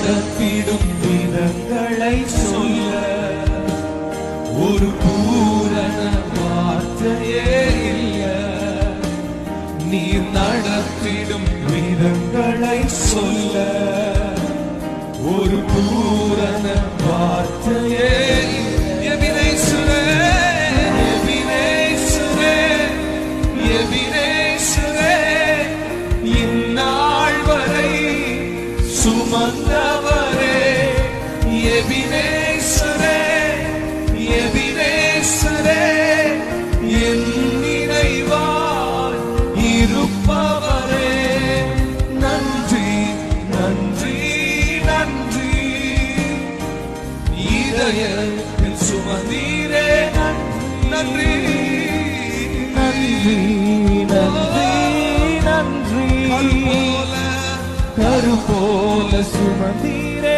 நடத்திடும் விதங்களை சொல்ல ஒரு பூரண வார்த்தையே இல்ல. நீர் நடத்திடும் விதங்களை சொல்ல ஒரு பூரண வார்த்தையே எபினேசுரே, எபினேசுரே, எபினேசுரே, இந்நாள் வரை சுமந்தவரே. எபினேசுரே, எபினேசுரே, என் நினைவாய் இருப்பவரே. நன்றி நன்றி நன்றி, இதயத்தில் சுமந்தீரே. நன்றி நன்றி நன்றி நன்றி, கரு போல சுமந்தீரே.